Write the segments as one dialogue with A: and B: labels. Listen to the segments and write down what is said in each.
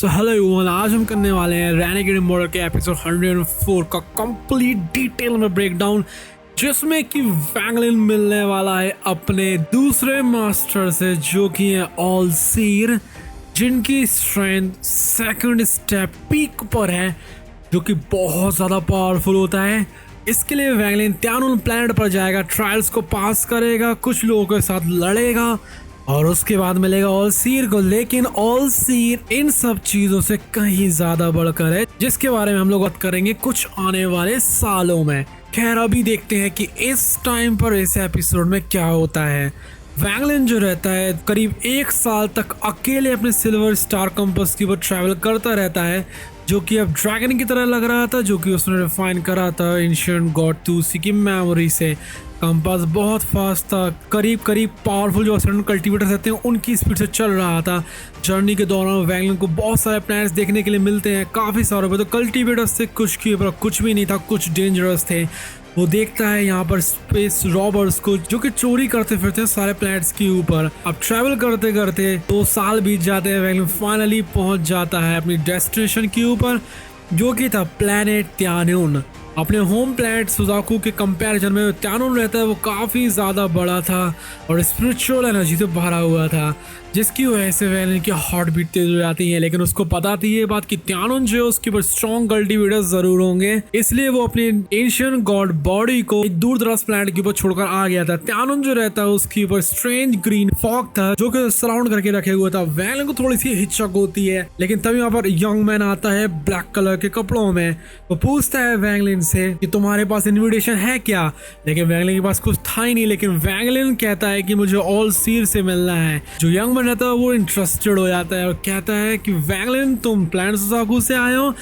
A: So hello everyone, आज हम करने वाले हैं रेनेगेड इमॉर्टल के एपिसोड 104 का कंप्लीट डिटेल में ब्रेकडाउन, जिसमें कि वैंगलिन मिलने वाला है अपने दूसरे मास्टर से, जो कि है ऑलसीर, जिनकी स्ट्रेंथ सेकंड स्टेप पीक पर है, जो कि बहुत ज़्यादा पावरफुल होता है। इसके लिए वैंगलिन त्यानुन प्लैनेट पर जाएगा, ट्रायल्स को पास करेगा, कुछ लोगों के साथ लड़ेगा और उसके बाद मिलेगा ऑलसीर को। लेकिन ऑलसीर इन सब चीजों से कहीं ज्यादा बढ़कर है, जिसके बारे में हम लोग बात करेंगे कुछ आने वाले सालों में। खैर, अभी देखते हैं कि इस टाइम पर इस एपिसोड में क्या होता है। वैंगलिन जो रहता है करीब 1 साल तक अकेले अपने सिल्वर स्टार कंपास की ओर ट्रैवल करता रहता है, जो कि अब ड्रैगन की तरह लग रहा था, जो कि उसने रिफाइन करा था एंशिएंट गॉड टूसी की मेमोरी से। कंपास बहुत फास्ट था, करीब पावरफुल जो असरेंट कल्टीवेटर्स रहते हैं उनकी स्पीड से चल रहा था। जर्नी के दौरान वैंगलिन को बहुत सारे प्लैनेट्स देखने के लिए मिलते हैं, काफ़ी सारे पे। तो कल्टीवेटर्स से कुछ भी नहीं था, कुछ डेंजरस थे। वो देखता है यहाँ पर स्पेस रॉबर्स को, जो कि चोरी करते फिरते हैं सारे प्लैनेट्स के ऊपर। अब ट्रैवल करते करते 2 साल बीत जाते हैं, वैंगलिन फाइनली पहुंच जाता है अपनी डेस्टिनेशन के ऊपर, जो कि था प्लैनेट त्यानुन। अपने होम प्लैनेट सुजाकू के कंपैरिजन में त्यानुन रहता है वो काफ़ी ज़्यादा बड़ा था और स्पिरिचुअल एनर्जी से भरा हुआ था, जिसकी वजह से वैंगलिन की हार्ट बीट तेज हो जाती है। लेकिन उसको पता थी ये बात कि त्यानुन जो है उसके ऊपर स्ट्रॉन्ग कल्टीवेटर्स जरूर होंगे, इसलिए वो अपने एंशिएंट गॉड बॉडी को एक दूर दराज प्लैनेट के ऊपर छोड़कर आ गया था। त्यानुन जो रहता है उसके ऊपर स्ट्रेंज ग्रीन फॉग था, जो कि सराउंड करके रखे हुआ था। वैंगलिन को थोड़ी सी हिचक होती है, लेकिन तभी यहाँ पर यंग मैन आता है ब्लैक कलर के कपड़ों में। वो पूछता है वैंगलिन से कि तुम्हारे पास इनविटेशन है क्या, लेकिन वैंगलिन के पास कुछ था ही नहीं। लेकिन वैंगलिन कहता है कि मुझे ऑलसीर से मिलना है। जो यंग मैन रहता है वो इंटरेस्टेड हो जाता है और कहता है कि वैंगलिन तुम प्लैनेट सुजाकू से आए हो।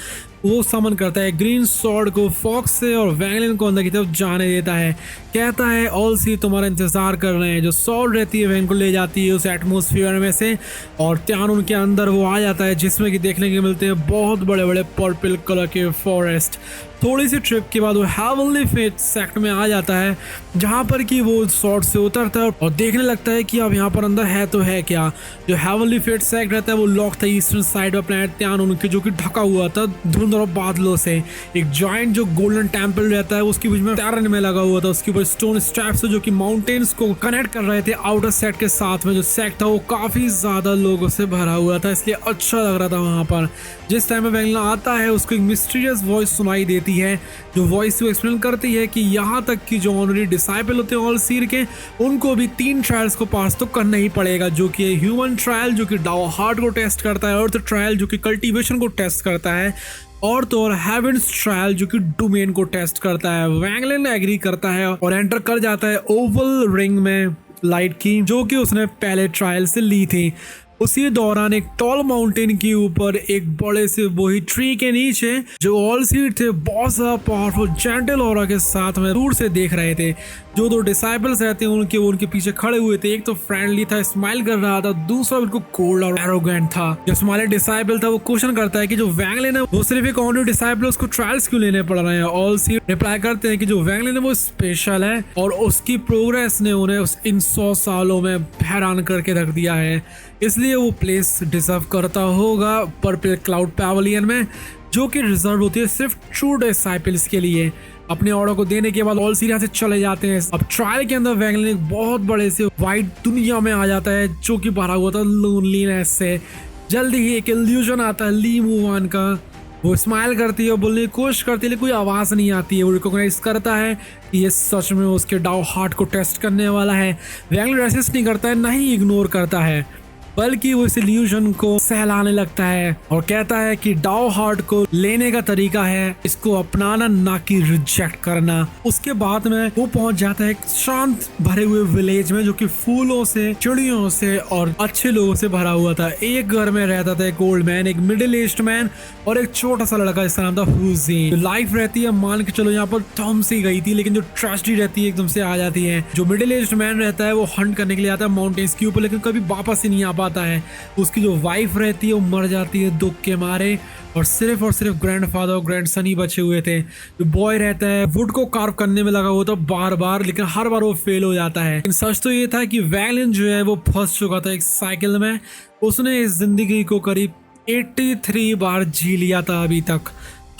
A: वो समन करता है ग्रीन सॉर्ड को फॉक्स से और वैंगलिन को अंदर की तरफ जाने देता है। कहता है ऑलसीर तुम्हारा इंतजार कर रहे हैं। जो सॉर्ड रहती है वैंगलिन को ले जाती है उस एटमोसफियर में से और त्यानुन के अंदर वो आ जाता है, जिसमें कि देखने के मिलते हैं बहुत बड़े बड़े पर्पल कलर के फॉरेस्ट। थोड़ी सी ट्रिप के बाद वो हेवनली फेट सेक्ट में आ जाता है, जहाँ पर कि वो सॉर्ड से उतरता है और देखने लगता है कि अब यहाँ पर अंदर है तो है क्या। जो हेवनली फेट सेक्ट रहता है वो लॉक था ईस्टर्न साइड ऑफ प्लैनेट त्यानुन के, जो कि ढका हुआ था धुंध और बादलों से। एक जॉइंट जो गोल्डन टेम्पल रहता है उसके बीच में टैरन में लगा हुआ था, उसके ऊपर स्टोन स्ट्रैप्स जो कि माउंटेन्स को कनेक्ट कर रहे थे आउटर सेट के साथ में। जो सेट था वो काफी ज्यादा लोगों से भरा हुआ था, इसलिए अच्छा लग रहा था वहां पर। जिस टाइम में वैंगलिन आता है उसको एक मिस्टीरियस वॉइस सुनाई देती है, जो वॉइस वो एक्सप्लेन करती है कि यहाँ तक कि जो ऑनरी डिसाइपल होते हैं ऑलसीर के, उनको भी 3 ट्रायल्स को पास तो करना ही पड़ेगा, जो कि ह्यूमन ट्रायल जो कि डाओ हार्ट को टेस्ट करता है, अर्थ ट्रायल जो कि कल्टीवेशन को टेस्ट करता है, और तो और हेवेंस ट्रायल जो कि डोमेन को टेस्ट करता है। वैंगलिन एग्री करता है और एंटर कर जाता है ओवल रिंग में लाइट की, जो कि उसने पहले ट्रायल से ली थी। उसी दौरान एक टॉल माउंटेन के ऊपर एक बड़े से वही ट्री के नीचे जो ऑलसीर थे बहुत ज्यादा पावरफुल जेंटल ऑरा के साथ में दूर से देख रहे थे। जो 2 डिसाइपल्स रहते हैं उनके पीछे खड़े हुए थे। एक तो फ्रेंडली था, स्माइल कर रहा था, दूसरा बिल्कुल कोल्ड और एरोगेंट था। जो स्माइली डिसाइपल था वो क्वेश्चन करता है कि जो वैंगलिन है वो सिर्फ एक ऑनरी डिसाइपल, उसको ट्रायल्स क्यों लेने पड़ रहे हैं। ऑलसीर रिप्लाई करते हैं कि जो वैंगलिन है वो स्पेशल है और उसकी प्रोग्रेस ने उन्हें इन 100 सालों में हैरान करके रख दिया है, इसलिए वो प्लेस डिजर्व करता होगा पर्पल क्लाउड पैवेलियन में, जो कि रिजर्व होती है सिर्फ ट्रू डिसाइपल्स के लिए। अपने ऑर्डर को देने के बाद ऑलसीर यहाँ से चले जाते हैं। अब ट्रायल के अंदर वैंगलिन एक बहुत बड़े से वाइट दुनिया में आ जाता है, जो कि भरा हुआ था लोनलीनेस से। जल्दी ही एक इल्यूजन आता है ली मूवान का। वो स्माइल करती है और बोलने की कोशिश करती है, लेकिन कोई आवाज़ नहीं आती है। वो रिकॉग्नाइज करता है कि ये सच में उसके डाओ हार्ट को टेस्ट करने वाला है। वैंगलिन रेसिस्ट नहीं करता है, ना ही इग्नोर करता है, बल्कि वो इस इल्यूजन को सहलाने लगता है और कहता है कि डाओ हार्ट को लेने का तरीका है इसको अपनाना, ना कि रिजेक्ट करना। उसके बाद में वो पहुंच जाता है एक शांत भरे हुए विलेज में, जो कि फूलों से, चिड़ियों से और अच्छे लोगों से भरा हुआ था। एक घर में रहता था एक ओल्ड मैन, एक मिडिल एज्ड मैन और एक छोटा सा लड़का जिसका नाम था हुजी। लाइफ रहती है मान के चलो यहाँ पर थम सी गई थी, लेकिन जो ट्रेजेडी रहती है एकदम से आ जाती है। जो मिडिल एज्ड मैन रहता है वो हंट करने के लिए आता है माउंटेन्स के ऊपर, लेकिन कभी वापस ही नहीं आ पाता है। उसकी जो वाइफ रहती है वो मर जाती है दुख के मारे और सिर्फ ग्रैंडफादर और ग्रैंडसन ही बचे हुए थे। जो बॉय रहता है वुड को कार्व करने में लगा हुआ था बार बार, लेकिन हर बार वो फेल हो जाता है। लेकिन सच तो ये था कि वैंगलिन जो है वो फंस चुका था एक साइकिल में। उसने इस जिंदगी को करीब 83 बार जी लिया था अभी तक।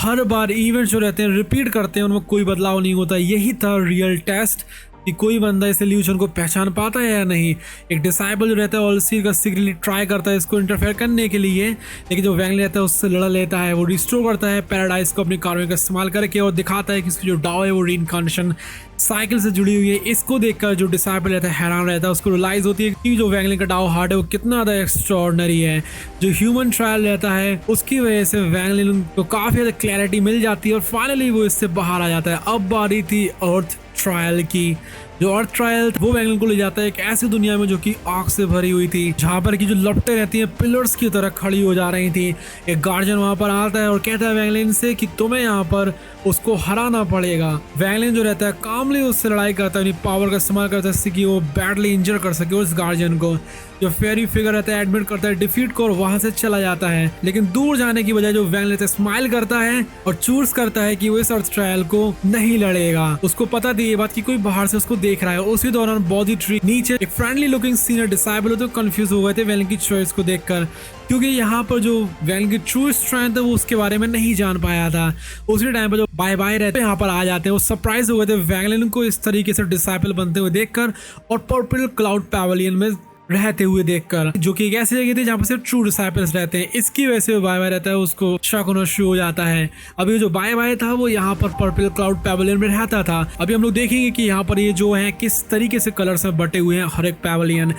A: हर बार इवेंट जो रहते हैं रिपीट करते हैं, उनमें कोई बदलाव नहीं होता। यही था रियल टेस्ट कि कोई बंदा इस इल्यूजन को पहचान पाता है या नहीं। एक डिसाइबल जो रहता है ऑलसीर का सीक्रेटली ट्राई करता है इसको इंटरफेयर करने के लिए, लेकिन जो वैंगलिन रहता है उससे लड़ा लेता है। वो रिस्टोर करता है पैराडाइज को अपनी कार्यों का इस्तेमाल करके और दिखाता है कि इसकी जो डाव है वो रीइंकार्नेशन साइकिल से जुड़ी हुई है। इसको देखकर जो डिसाइबल रहता है हैरान रहता है। उसको रियलाइज होती है कि जो वैंगलिन का डाव हार्ट है वो कितना ज़्यादा एक्स्ट्रॉर्डनरी है। जो ह्यूमन ट्रायल रहता है उसकी वजह से वैंगलिन को काफ़ी ज़्यादा क्लैरिटी मिल जाती है और फाइनली वो इससे बाहर आ जाता है। अब बारी थी अर्थ ट्रायल की। जो अर्थ ट्रायल वो वैंगलिन को ले जाता है एक ऐसी दुनिया में जो कि आग से भरी हुई थी, जहाँ पर की जो लपटें रहती हैं पिलर्स की तरह खड़ी हो जा रही थी। एक गार्जियन वहां पर आता है और कहता है वैंगलिन से कि तुम्हें यहाँ पर उसको हराना पड़ेगा। वैंगलिन जो रहता है कामली उससे लड़ाई करता है, अपनी पावर का इस्तेमाल करता है जिससे कि वो बैडली इंजर कर सके उस गार्जियन को। जो फेरी फिगर रहता है एडमिट करता है डिफीट को और वहां से चला जाता है। लेकिन दूर जाने की बजाय जो वैंगलिन स्माइल करता है और चूज करता है कि वो इस अर्थ ट्रायल को नहीं लड़ेगा। उसको पता थी ये बात कि कोई बाहर से उसको देख रहा है। उसी दौरान बॉडी ट्री नीचे एक फ्रेंडली लुकिंग सीनियर डिसाइबल तो कंफ्यूज हो गए थे वैंगलिन की चॉइस को देखकर, क्योंकि यहाँ पर जो वैंगलिन की ट्रू स्ट्रेंथ है वो उसके बारे में नहीं जान पाया था। उसी टाइम पर जो बाय बाय रहते हैं यहाँ पर आ जाते हैं। वो सरप्राइज हो गए थे वैंगलिन को इस तरीके से डिसाइबल बनते हुए देखकर और पर्पल क्लाउड पैवेलियन में रहते हुए देखकर, जो कि एक ऐसी जगह थी जहाँ पर सिर्फ ट्रू डिसाइपल्स रहते हैं। इसकी वजह से बाय बाय रहता है उसको शक होना शुरू हो जाता है। अभी जो बाय बाय था वो यहाँ पर पर्पल क्लाउड पैवेलियन में रहता था। अभी हम लोग देखेंगे कि यहाँ पर ये जो है किस तरीके से कलर्स में बटे हुए हैं हर एक पैवेलियन।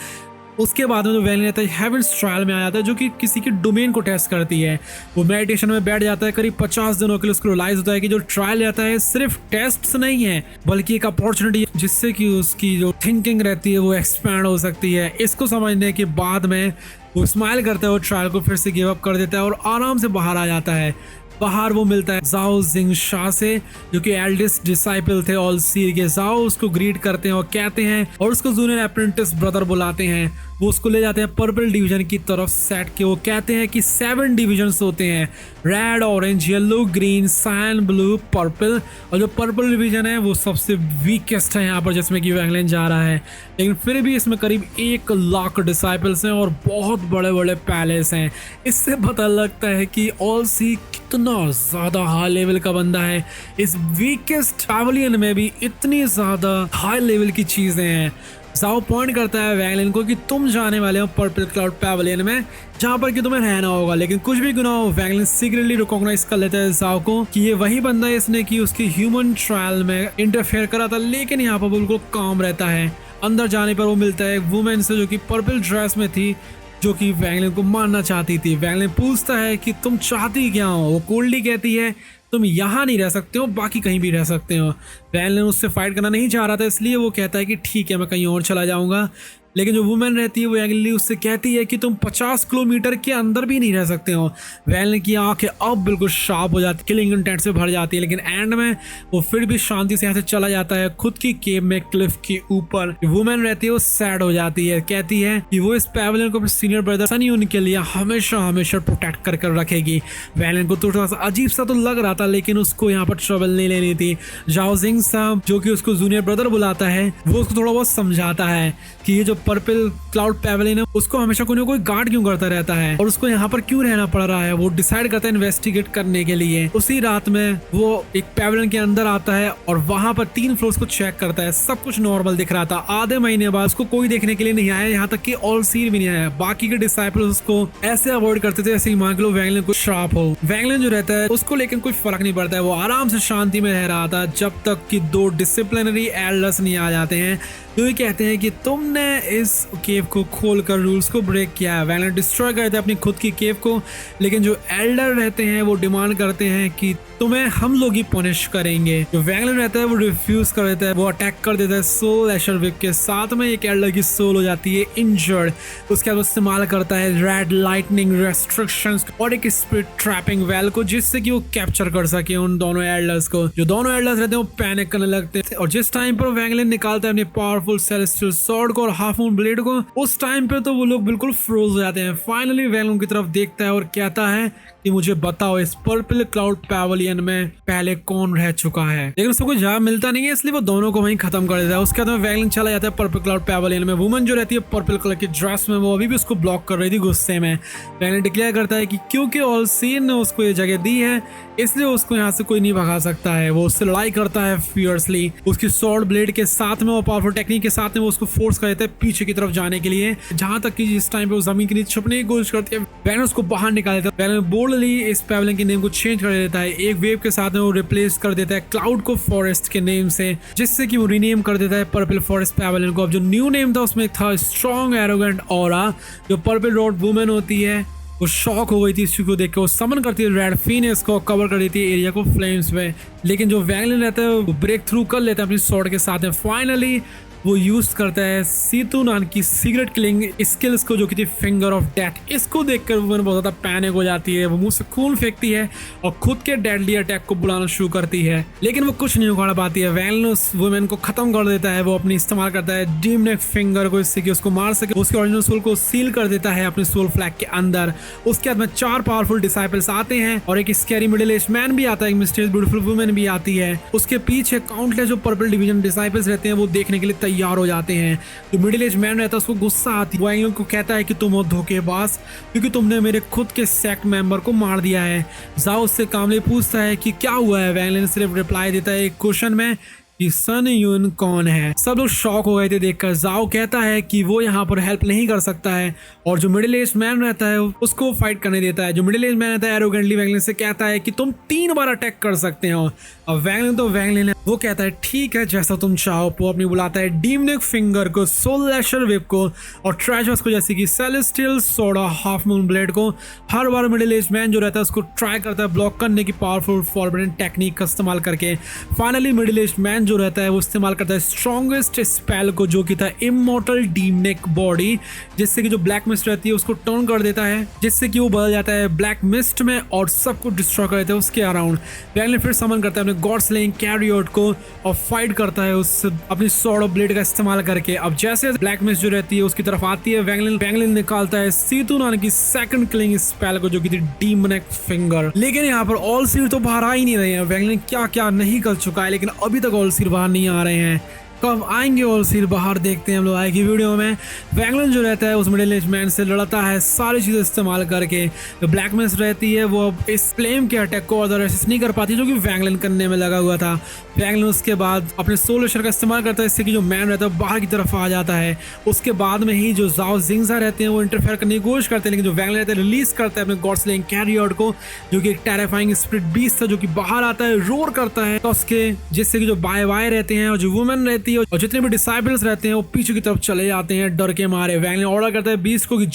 A: उसके बाद में जो वैंगलिन रहता है हेवेंस ट्रायल में आ जाता है, जो कि किसी की डोमेन को टेस्ट करती है। वो मेडिटेशन में बैठ जाता है। करीब 50 दिनों के लिए उसको रियलाइज होता है कि जो ट्रायल रहता है सिर्फ टेस्ट नहीं है बल्कि एक अपॉर्चुनिटी है जिससे कि उसकी जो थिंकिंग रहती है वो एक्सपैंड हो सकती है। इसको समझने के बाद में वो स्माइल करता है और ट्रायल को फिर से गिव अप कर देता है और आराम से बाहर आ जाता है। बाहर वो मिलता है जाओ जिंग शाह से, जो कि एल्डेस्ट डिसाइपल थे ऑलसीर के। जाओ उसको ग्रीट करते हैं और कहते हैं और उसको जूनियर अप्रेंटिस ब्रदर बुलाते हैं। वो उसको ले जाते हैं पर्पल डिवीजन की तरफ सेट के। वो कहते हैं कि 7 डिविजन्स होते हैं, red, orange, yellow, green, cyan, blue, purple. और जो पर्पल डिवीजन है वो सबसे वीकेस्ट है यहाँ पर, जिसमें कि वैंगलिन जा रहा है। लेकिन फिर भी इसमें करीब 1 लाख डिसाइपल्स हैं और बहुत बड़े बड़े पैलेस हैं। इससे पता लगता है कि ऑलसी कितना ज्यादा हाई लेवल का बंदा है। इस वीकेस्ट पैवेलियन में भी इतनी ज्यादा हाई लेवल की चीजें हैं। जाओ पॉइंट करता है वैंगलिन को कि तुम जाने वाले हो पर्पल क्लाउड पैवेलियन में, जहाँ पर कि तुम्हें रहना होगा। लेकिन कुछ भी गुना हो, वैंगलिन सीक्रेटली रिकॉग्नाइज कर लेता है जाओ को कि ये वही बंदा है इसने कि उसकी ह्यूमन ट्रायल में इंटरफेयर करा था। लेकिन यहाँ पर बिल्कुल काम रहता है। अंदर जाने पर वो मिलता है एक वुमेन से जो कि पर्पल ड्रेस में थी, जो कि वैंगलिन को मारना चाहती थी। वैंगलिन पूछता है कि तुम चाहती क्या हो। वो कोल्डली कहती है तुम यहाँ नहीं रह सकते हो, बाकी कहीं भी रह सकते हो। वैंगलिन उससे फाइट करना नहीं चाह रहा था, इसलिए वो कहता है कि ठीक है मैं कहीं और चला जाऊंगा। लेकिन जो वुमेन रहती है वो वैंगलिन उससे कहती है कि तुम 50 किलोमीटर के अंदर भी नहीं रह सकते हो। वैंगलिन की आंखें अब बिल्कुल शार्प हो जाती, किलिंग इंटेंट से भर जाती है। लेकिन एंड में वो फिर भी शांति से यहाँ से चला जाता है खुद की केव में क्लिफ के ऊपर। वुमेन रहती है वो सैड हो जाती है, कहती है कि वो इस पैवेलियन को अपने सीनियर ब्रदर सनी उनके लिए हमेशा हमेशा प्रोटेक्ट कर कर रखेगी। वैंगलिन को थोड़ा सा अजीब सा तो लग रहा था, लेकिन उसको यहाँ पर ट्रबल नहीं लेनी थी। जाओ जिंग साहब, जो कि उसको जूनियर ब्रदर बुलाता है, वो उसको थोड़ा बहुत समझाता है कि ये जो पर्पल क्लाउड पैवेलियन है उसको हमेशा कोई ना कोई गार्ड क्यों करता रहता है और उसको यहाँ पर क्यों रहना पड़ रहा है। वो डिसाइड करता है इन्वेस्टिगेट करने के लिए। उसी रात में वो एक पैवेलियन के अंदर आता है और वहां पर 3 फ्लोर्स को चेक करता है। सब कुछ नॉर्मल दिख रहा था। आधे महीने बाद उसको कोई देखने के लिए नहीं आया, यहाँ तक कि ऑलसीर भी नहीं आया। बाकी के डिसाइपल्स उसको ऐसे अवॉइड करते थे ऐसे ही मान लो वैंगलिन को श्राप हो। वैंगलिन जो रहता है उसको लेकिन कोई फर्क नहीं पड़ता है। वो आराम से शांति में रह रहा था जब तक कि 2 डिसिप्लिनरी एल्डर्स नहीं आ जाते हैं, जो ये कहते हैं कि तुमने इस केव को खोलकर रूल्स को ब्रेक किया है। वैंगलिन डिस्ट्रॉय करते हैं अपनी खुद की केव को, लेकिन जो एल्डर रहते हैं वो डिमांड करते हैं कि तुम्हें हम लोग ही पनिश करेंगे। जो वैंगलिन रहता है वो रिफ्यूज कर देता है। वो अटैक कर देता है सोल एशरविक के साथ में। एक एल्डर की सोल हो जाती है इंजर्ड। उसके बाद वो इस्तेमाल करता है रेड लाइटनिंग रेस्ट्रिक्शंस और एक स्पिरिट ट्रैपिंग वेल को, जिससे कि वो कैप्चर कर सके उन दोनों एल्डर्स को। जो दोनों एल्डर्स रहते हैं वो पैनिक करने लगते हैं और जिस टाइम पर वैंगलिन निकालता है अपने पावरफुल सेलेस्टियल स्वॉर्ड को और हाफ मून ब्लेड को। उस टाइम पे तो वो लोग बिल्कुल फ्रोज हो जाते हैं। फाइनली वैंगलिन की तरफ देखता है और कहता है कि मुझे बताओ इस पर्पल क्लाउड पैवेलियन में पहले कौन रह चुका है, लेकिन उसको कोई जवाब मिलता नहीं है, इसलिए वो दोनों को वहीं खत्म कर देता है। उसके बाद वैंगलिन चला जाता है पर्पल क्लाउड पैवेलियन में। वुमन जो रहती है पर्पल कलर की ड्रेस में, वो अभी भी उसको ब्लॉक कर रही थी गुस्से में। वैंगलिन डिक्लेयर करता है कि क्योंकि ऑलसीन ने उसको ये जगह दी है इसलिए उसको यहाँ से कोई नहीं भगा सकता है। वो उससे लड़ाई करता है फियर्सली, उसकी सॉर्ड ब्लेड के साथ में और पावरफुल टेक्निक के साथ में वो उसको फोर्स कर देता है पीछे की तरफ जाने के लिए, जहां तक कि जिस टाइम पे वो जमीन के नीचे छुपने की कोशिश करती है वैंगलिन उसको बाहर निकाल देता है। वैंगलिन बोल्डली इस पैवेलियन के नेम को चेंज कर देता है, एक वेव के साथ में वो रिप्लेस कर देता है क्लाउड को फॉरेस्ट के नेम से, जिससे कि वो रीनेम कर देता है पर्पल फॉरेस्ट पैवेलियन को। अब जो न्यू नेम था उसमें था स्ट्रॉन्ग एरोगेंट ऑरा। जो पर्पल रोड वुमन होती है वो शॉक हो गई थी इस चीज को देख के, वो समन करती है रेड फीनिक्स को, कवर कर देती है एरिया को फ्लेम्स में। लेकिन जो वैंगलिन रहता है वो ब्रेक थ्रू कर लेता है अपनी स्वॉर्ड के साथ में। फाइनली वो यूज करता है सीतू नान की सीक्रेट किलिंग स्किल्स को, जो कि थी फिंगर ऑफ डेथ। इसको देखकर वुमन बहुत ज्यादा पैनिक हो जाती है, वो मुंह से खून फेंकती है और खुद के डेडली अटैक को बुलाना शुरू करती है, लेकिन वो कुछ नहीं उखाड़ पाती है। वैंगलिन उस वुमन को खत्म कर देता है। वो अपनी इस्तेमाल करता है डीम नेक फिंगर को, इससे कि उसको मार सके। उसके ओरिजिनल सोल को सील कर देता है अपने सोल फ्लैग के अंदर। उसके बाद में 4 पावरफुल डिसाइपल्स आते हैं और एक स्कैरी मिडिल एज मैन भी आता है, एक मिस्टीरियस ब्यूटीफुल वुमन भी आती है। उसके पीछे काउंटलेस जो पर्पल डिवीजन डिसाइपल्स रहते हैं वो देखने के लिए तैयार हो जाते हैं। जो मिडिल एज मैन रहता है उसको गुस्सा आती है, वो वैंगलिन को कहता है कि तुम हो धोखेबाज क्योंकि तुमने मेरे खुद के सेक्ट मेंबर को मार दिया है। जाओ उससे कामले पूछता है कि क्या हुआ है। वैंगलिन सिर्फ रिप्लाई देता है एक क्वेश्चन में कि सन यून कौन है। सब लोग शॉक हो गए थे देखकर। जाओ कहता है कि वो यहाँ पर हेल्प नहीं कर सकता है और जो मिडिल एज मैन रहता है उसको फाइट करने देता है। जो मिडिल एज मैन रहता है एरोगेंटली वैंगलिन से कहता है कि तुम 3 बार अटैक कर सकते हो। अब वैंगलिन तो वैंगलिन है, वो कहता है ठीक है जैसा तुम चाहो। वो अपनी बुलाता है डीम नेक फिंगर को, सोल लैशर वेब को और ट्रेजर्स को, जैसे कि celestial soda half moon blade को। हर बार मिडिल एज मैन जो रहता है उसको ट्राई करता है ब्लॉक करने की पावरफुल फॉरबिडन टेक्निक का इस्तेमाल करके। फाइनली मिडिल एज मैन जो रहता है वो इस्तेमाल करता है स्ट्रॉन्गेस्ट स्पेल को, जो कि था इमॉर्टल डीम नेक बॉडी, जिससे कि जो ब्लैक मिस्ट रहती है उसको टर्न कर देता है, जिससे कि वो बदल जाता है ब्लैक मिस्ट में और सबको डिस्ट्रॉय कर देता है उसके अराउंड। वैंगलिन फिर समन करता है अपने गॉड स्लेइंग कैरियोट को और फाइट करता है उस अपनी सॉर्ड ऑफ ब्लेड का इस्तेमाल करके। अब जैसे ब्लैक मिस्ट जो रहती है उसकी तरफ आती है, वैंगलिन निकालता है सीतू नान की सेकंड किलिंग स्पेल को, जो कि थी डीम नेक फिंगर। लेकिन यहाँ पर ऑल सीर तो बाहर आ ही नहीं रहे हैं। वैंगलिन क्या क्या नहीं कर चुका है, लेकिन अभी तक ऑल सीर बाहर नहीं आ रहे हैं। कब आएंगे और सिर बाहर देखते हैं हम लोग आएगी वीडियो में। वैंगलिन जो रहता है उस मिडिल एज मैन से लड़ता है सारी चीजें इस्तेमाल करके। जो ब्लैक मिस्ट रहती है वो अब इस फ्लेम के अटैक को और रेसिस्ट नहीं कर पाती, जो कि वैंगलिन करने में लगा हुआ था। वैंगलिन उसके बाद अपने सोल लैशर का इस्तेमाल करता है, इससे कि जो मैन रहता है बाहर की तरफ आ जाता है। उसके बाद में ही जो जाओ जिंगजा रहते हैं वो इंटरफेयर करने की कोशिश करते हैं, लेकिन जो वैंगलिन रहता है रिलीज करता है अपने गॉड स्लेइंग कैरियोट को, जो कि एक टेरिफाइंग स्पिरिट बीस्ट था, जो कि बाहर आता है, रोर करता है तो उसके, जिससे कि जो बाय वाय रहते हैं और जो वुमेन रहती है और जितने भी डिसाइपल्स रहते हैं वो पीछे की तरफ चले जाते हैं डर के मारे। वैंगलिन ऑर्डर करता है बीस्ट को कि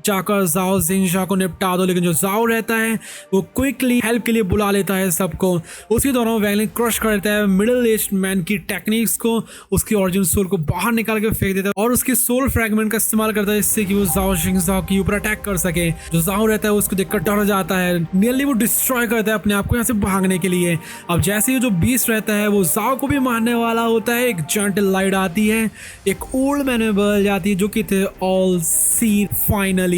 A: जाकर जाओ जिंगजा को निपटा दो, लेकिन जो जाओ रहता है वो क्विकली हेल्प के लिए बुला लेता है सबको। उसी दौरान वैंगलिन क्रश कर देता है मिडिल एज मैन की टेक्निक्स को, उसकी ओरिजिनल सोल को बाहर निकाल के फेंक देता है और उसके सोल फ्रैगमेंट का इस्तेमाल करता है, इससे कि वो जाओ जिंगजा के ऊपर अटैक कर सके। जो जाओ रहता है उसको देखकर डर जाता है, नियरली वो डिस्ट्रॉय करता है अपने आप को यहाँ से भागने के लिए। अब जैसे ही जो बीस्ट रहता है वो जाओ को भी मारने वाला होता है, एक जेंटल लाइट आती है, एक ओल्ड मैन में बदल जाती है, जो कि थे ऑल सीर। फाइनली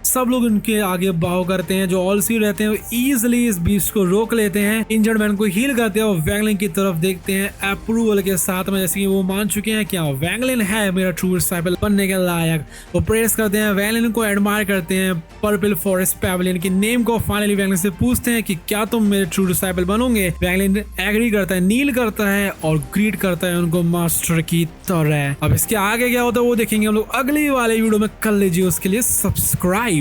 A: सब लोग उनके आगे बाव करते हैं। जो ऑल सीर रहते हैं वो इजिली इस बीस्ट को रोक लेते हैं, इंजर्ड मैन को हील करते हैं और वैंगलिन की तरफ देखते हैं अप्रूवल के साथ में, जैसे कि वो मान चुके हैं क्या वैंगलिन है मेरा ट्रू डिसाइपल बनने के लायक। वो प्रेस करते हैं, वैंगलिन को एडमायर करते हैं पर्पल फॉरेस्ट पैवेलियन की नेम को। फाइनली वैंगलिन से पूछते हैं कि क्या तुम मेरे ट्रू डिसाइपल बनोगे। वैंगलिन एग्री करता है, नील करता है और ग्रीट करता है उनको मास्टर की तरह। अब इसके आगे क्या होता है वो देखेंगे हम लोग अगली वाले वीडियो में। कर लीजिए उसके लिए सब्सक्राइब।